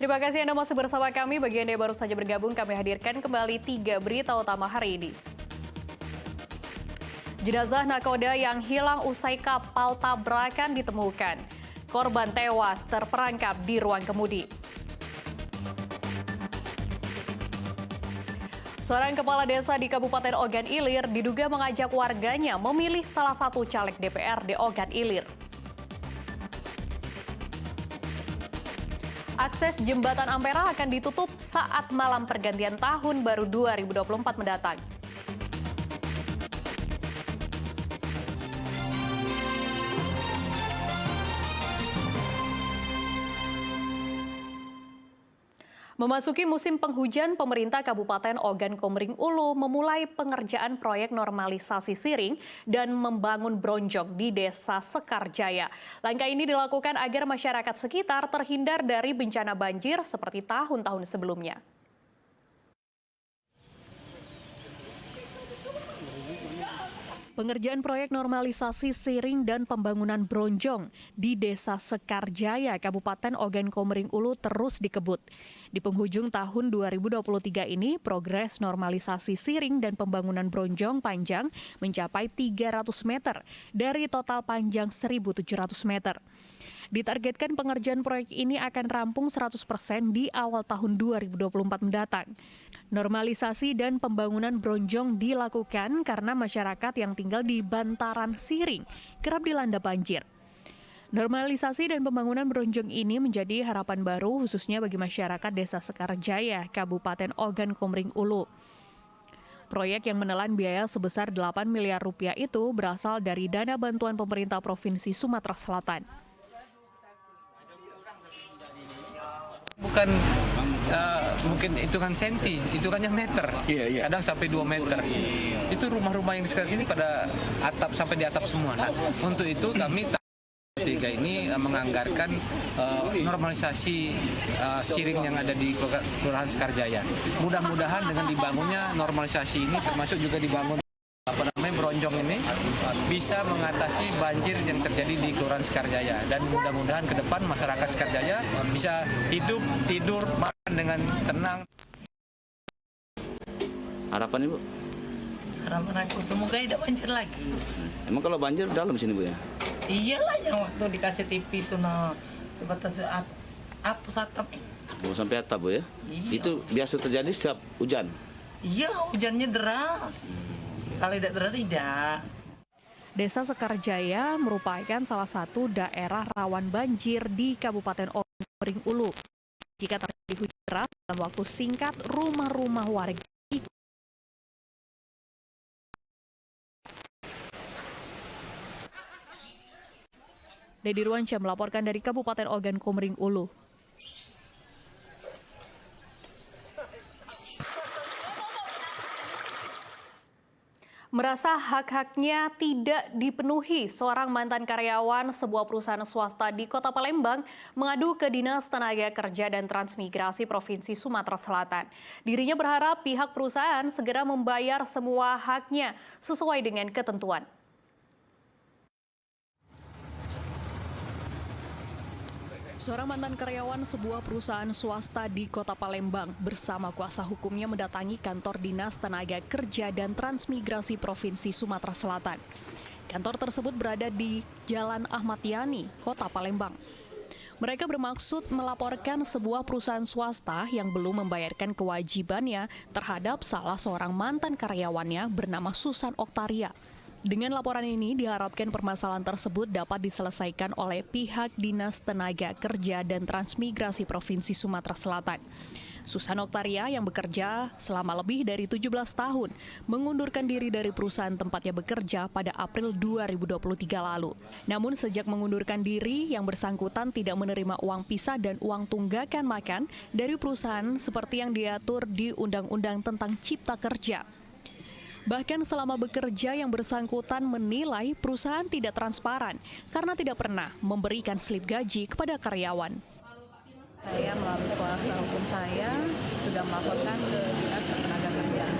Terima kasih Anda masih bersama kami. Bagi Anda yang baru saja bergabung, kami hadirkan kembali 3 berita utama hari ini. Jenazah nakoda yang hilang usai kapal tabrakan ditemukan. Korban tewas terperangkap di ruang kemudi. Seorang kepala desa di Kabupaten Ogan Ilir diduga mengajak warganya memilih salah satu caleg DPRD Ogan Ilir. Akses Jembatan Ampera akan ditutup saat malam pergantian tahun baru 2024 mendatang. Memasuki musim penghujan, pemerintah Kabupaten Ogan Komering Ulu memulai pengerjaan proyek normalisasi siring dan membangun bronjong di Desa Sekarjaya. Langkah ini dilakukan agar masyarakat sekitar terhindar dari bencana banjir seperti tahun-tahun sebelumnya. Pengerjaan proyek normalisasi siring dan pembangunan bronjong di Desa Sekarjaya, Kabupaten Ogan Komering Ulu terus dikebut. Di penghujung tahun 2023 ini, progres normalisasi siring dan pembangunan bronjong panjang mencapai 300 meter dari total panjang 1.700 meter. Ditargetkan pengerjaan proyek ini akan rampung 100% di awal tahun 2024 mendatang. Normalisasi dan pembangunan bronjong dilakukan karena masyarakat yang tinggal di bantaran siring kerap dilanda banjir. Normalisasi dan pembangunan bronjong ini menjadi harapan baru khususnya bagi masyarakat Desa Sekarjaya, Kabupaten Ogan Komering Ulu. Proyek yang menelan biaya sebesar 8 miliar rupiah itu berasal dari dana bantuan pemerintah Provinsi Sumatera Selatan. Bukan mungkin hitungan senti, hitungannya meter. Kadang sampai 2 meter. Itu rumah-rumah yang di sekitar sini pada atap sampai di atap semua. Nah, untuk itu kami tiga ini menganggarkan normalisasi siring yang ada di Kelurahan Sekarjaya. Mudah-mudahan dengan dibangunnya normalisasi ini termasuk juga dibangun bronjong ini bisa mengatasi banjir yang terjadi di Kelurahan Sekarjaya, dan mudah-mudahan ke depan masyarakat Sekarjaya bisa hidup, tidur, makan dengan tenang. Harapan Ibu? Harapan aku semoga tidak banjir lagi. Emang kalau banjir dalam sini Bu ya? Iyalah yang waktu dikasih TV itu sebatas atap. Oh, sampai atap Bu ya? Iya. Itu biasa terjadi setiap hujan? Iya, hujannya deras. Kalau tidak deras, tidak. Desa Sekarjaya merupakan salah satu daerah rawan banjir di Kabupaten Ogan Komering Ulu. Jika terjadi hujan deras dalam waktu singkat, rumah-rumah warga Dedi Ruansyah melaporkan dari Kabupaten Ogan Komering Ulu. Merasa hak-haknya tidak dipenuhi, seorang mantan karyawan sebuah perusahaan swasta di Kota Palembang mengadu ke Dinas Tenaga Kerja dan Transmigrasi Provinsi Sumatera Selatan. Dirinya berharap pihak perusahaan segera membayar semua haknya sesuai dengan ketentuan. Seorang mantan karyawan sebuah perusahaan swasta di Kota Palembang bersama kuasa hukumnya mendatangi kantor Dinas Tenaga Kerja dan Transmigrasi Provinsi Sumatera Selatan. Kantor tersebut berada di Jalan Ahmad Yani, Kota Palembang. Mereka bermaksud melaporkan sebuah perusahaan swasta yang belum membayarkan kewajibannya terhadap salah seorang mantan karyawannya bernama Susan Oktaria. Dengan laporan ini diharapkan permasalahan tersebut dapat diselesaikan oleh pihak Dinas Tenaga Kerja dan Transmigrasi Provinsi Sumatera Selatan. Susan Oktaria yang bekerja selama lebih dari 17 tahun mengundurkan diri dari perusahaan tempatnya bekerja pada April 2023 lalu. Namun sejak mengundurkan diri, yang bersangkutan tidak menerima uang pisah dan uang tunggakan makan dari perusahaan seperti yang diatur di Undang-Undang tentang Cipta Kerja. Bahkan selama bekerja yang bersangkutan menilai perusahaan tidak transparan karena tidak pernah memberikan slip gaji kepada karyawan. Saya melalui kuasa hukum saya sudah melaporkan ke Dinas Ketenagakerjaan.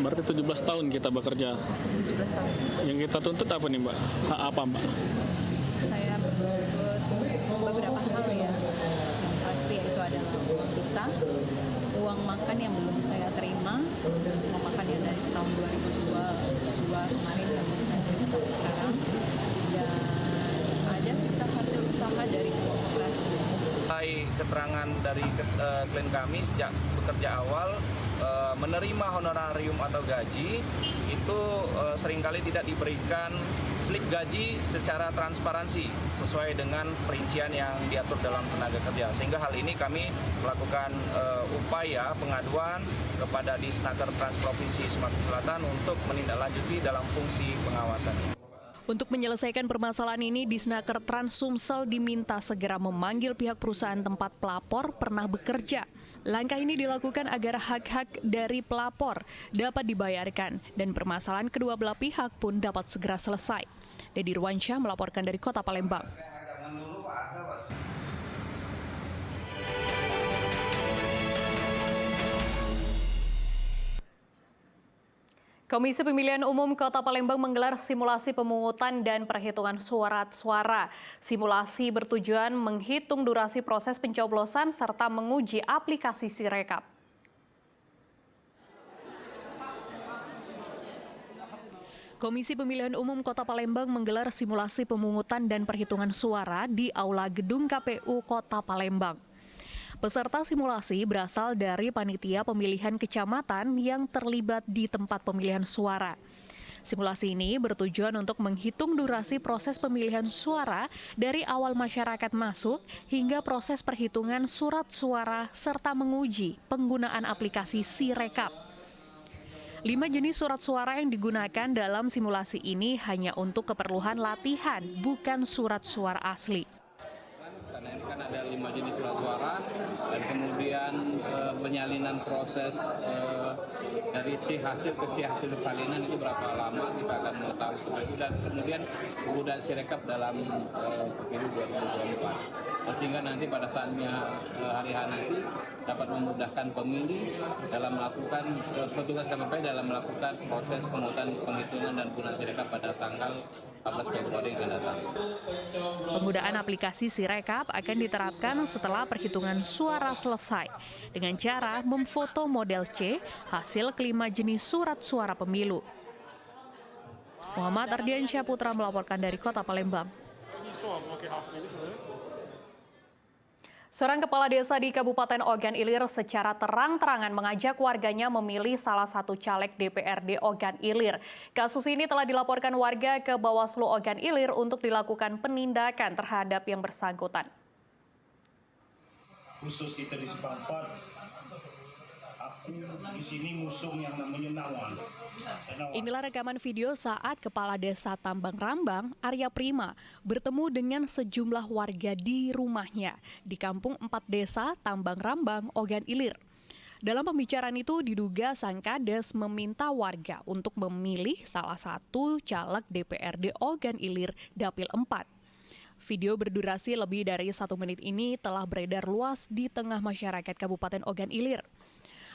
Berarti 17 tahun kita bekerja. 17 tahun. Yang kita tuntut apa nih Mbak? Hak apa Mbak? Saya beberapa hal ya. Yang pasti itu dalam uang kita. Uang makan yang belum saya terima, uang makan yang dari tahun 2022 kemarin yang belum saya terima sampai sekarang, dan ada sisa hasil usaha dari uang operasi. Keterangan dari klien kami sejak bekerja awal menerima honorarium atau gaji itu seringkali tidak diberikan slip gaji secara transparansi sesuai dengan perincian yang diatur dalam tenaga kerja. Sehingga hal ini kami melakukan upaya pengaduan kepada Disnaker Trans Provinsi Sumatera Selatan untuk menindaklanjuti dalam fungsi pengawasan. Untuk menyelesaikan permasalahan ini, Disnaker Trans Sumsel diminta segera memanggil pihak perusahaan tempat pelapor pernah bekerja. Langkah ini dilakukan agar hak-hak dari pelapor dapat dibayarkan dan permasalahan kedua belah pihak pun dapat segera selesai. Dedi Ruansyah melaporkan dari Kota Palembang. Komisi Pemilihan Umum Kota Palembang menggelar simulasi pemungutan dan perhitungan surat suara. Simulasi bertujuan menghitung durasi proses pencoblosan serta menguji aplikasi Sirekap. Komisi Pemilihan Umum Kota Palembang menggelar simulasi pemungutan dan perhitungan suara di Aula Gedung KPU Kota Palembang. Peserta simulasi berasal dari panitia pemilihan kecamatan yang terlibat di tempat pemilihan suara. Simulasi ini bertujuan untuk menghitung durasi proses pemilihan suara dari awal masyarakat masuk hingga proses perhitungan surat suara serta menguji penggunaan aplikasi Sirekap. 5 jenis surat suara yang digunakan dalam simulasi ini hanya untuk keperluan latihan, bukan surat suara asli. Karena ini kan ada 5 jenis surat suara dan kemudian penyalinan proses dari hasil ke hasil salinan itu berapa lama kita akan mengetahui semua itu, dan kemudian penggunaan Sirekap dalam pemilu 2024 sehingga nanti pada saatnya hari H nanti dapat memudahkan pemilih dalam melakukan petugas KPP dalam melakukan proses pemungutan penghitungan dan penggunaan Sirekap pada tanggal 14 Februari yang datang. Penggunaan aplikasi Sirekap akan diterapkan setelah perhitungan suara selesai dengan cara memfoto model C hasil kelima jenis surat suara pemilu. Muhammad Ardiansyah Putra melaporkan dari Kota Palembang. Seorang kepala desa di Kabupaten Ogan Ilir secara terang-terangan mengajak warganya memilih salah satu caleg DPRD Ogan Ilir. Kasus ini telah dilaporkan warga ke Bawaslu Ogan Ilir untuk dilakukan penindakan terhadap yang bersangkutan. Khusus kita di Sepapat, aku di sini musuh yang namanya Nawan. Inilah rekaman video saat Kepala Desa Tambang Rambang, Arya Prima, bertemu dengan sejumlah warga di rumahnya di Kampung 4 Desa Tambang Rambang, Ogan Ilir. Dalam pembicaraan itu diduga sang kades meminta warga untuk memilih salah satu caleg DPRD Ogan Ilir Dapil 4. Video berdurasi lebih dari 1 menit ini telah beredar luas di tengah masyarakat Kabupaten Ogan Ilir.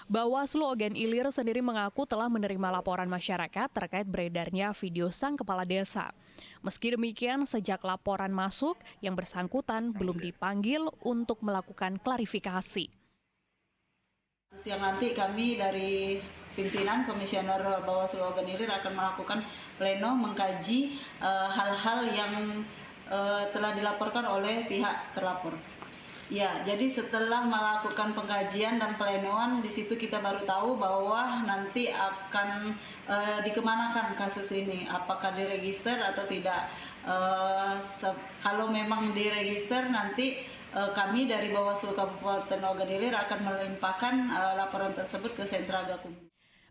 Bawaslu Ogan Ilir sendiri mengaku telah menerima laporan masyarakat terkait beredarnya video sang kepala desa. Meski demikian, sejak laporan masuk, yang bersangkutan belum dipanggil untuk melakukan klarifikasi. Siang nanti kami dari pimpinan Komisioner Bawaslu Ogan Ilir akan melakukan pleno mengkaji hal-hal yang telah dilaporkan oleh pihak terlapor. Ya, jadi setelah melakukan pengkajian dan plenoan, di situ kita baru tahu bahwa nanti akan dikemanakan kasus ini, apakah diregister atau tidak. Kalau memang diregister, nanti kami dari Bawaslu Kabupaten Ogan Ilir akan melimpahkan laporan tersebut ke Sentra Gakumdu.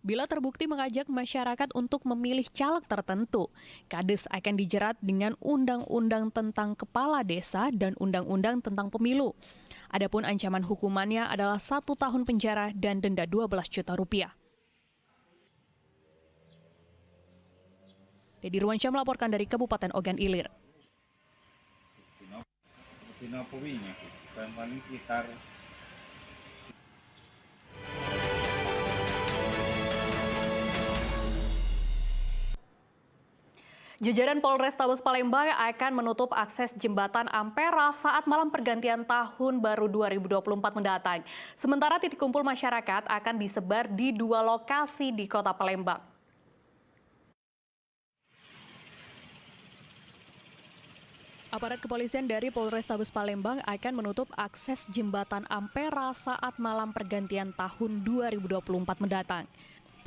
Bila terbukti mengajak masyarakat untuk memilih caleg tertentu, kades akan dijerat dengan Undang-Undang tentang Kepala Desa dan Undang-Undang tentang Pemilu. Adapun ancaman hukumannya adalah 1 tahun penjara dan denda 12 juta rupiah. Dedi Ruansyah melaporkan dari Kabupaten Ogan Ilir. Jajaran Polrestabes Palembang akan menutup akses jembatan Ampera saat malam pergantian tahun baru 2024 mendatang. Sementara titik kumpul masyarakat akan disebar di 2 lokasi di Kota Palembang. Aparat kepolisian dari Polrestabes Palembang akan menutup akses jembatan Ampera saat malam pergantian tahun 2024 mendatang.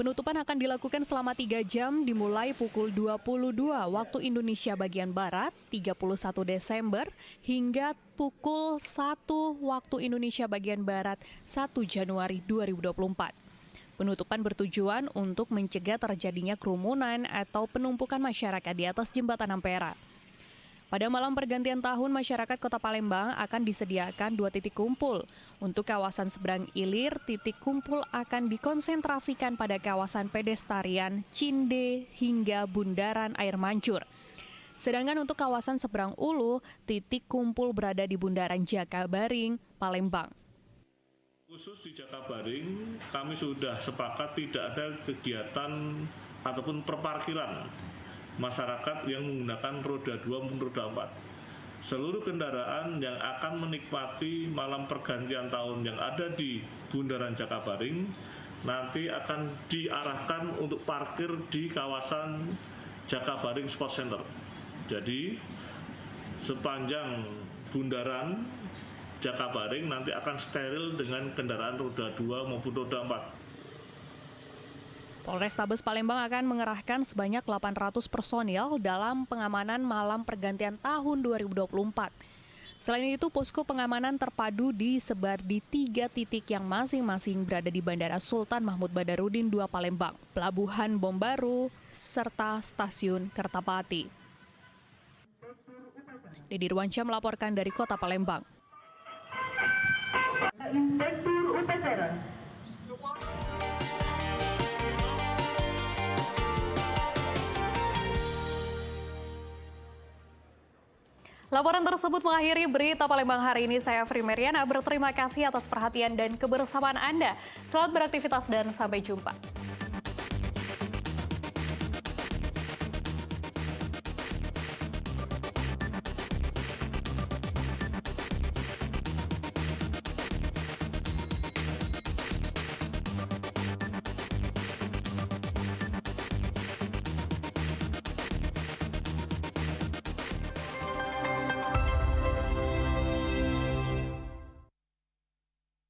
Penutupan akan dilakukan selama 3 jam dimulai pukul 22 waktu Indonesia bagian Barat 31 Desember hingga pukul 1 waktu Indonesia bagian Barat 1 Januari 2024. Penutupan bertujuan untuk mencegah terjadinya kerumunan atau penumpukan masyarakat di atas jembatan Ampera. Pada malam pergantian tahun, masyarakat Kota Palembang akan disediakan 2 titik kumpul. Untuk kawasan seberang Ilir, titik kumpul akan dikonsentrasikan pada kawasan pedestarian, Cinde, hingga Bundaran Air Mancur. Sedangkan untuk kawasan seberang Ulu, titik kumpul berada di Bundaran Jakabaring, Palembang. Khusus di Jakabaring, kami sudah sepakat tidak ada kegiatan ataupun perparkiran masyarakat yang menggunakan roda 2 maupun roda 4. Seluruh kendaraan yang akan menikmati malam pergantian tahun yang ada di Bundaran Jakabaring nanti akan diarahkan untuk parkir di kawasan Jakabaring Sport Center. Jadi sepanjang Bundaran Jakabaring nanti akan steril dengan kendaraan roda 2 maupun roda 4. Polrestabes Palembang akan mengerahkan sebanyak 800 personil dalam pengamanan malam pergantian tahun 2024. Selain itu, posko pengamanan terpadu disebar di 3 titik yang masing-masing berada di Bandara Sultan Mahmud Badarudin II Palembang, Pelabuhan Bom Baru, serta Stasiun Kertapati. Dedi Ruansyah melaporkan dari Kota Palembang. Laporan tersebut mengakhiri berita Palembang hari ini. Saya Fri Meriana berterima kasih atas perhatian dan kebersamaan Anda. Selamat beraktivitas dan sampai jumpa.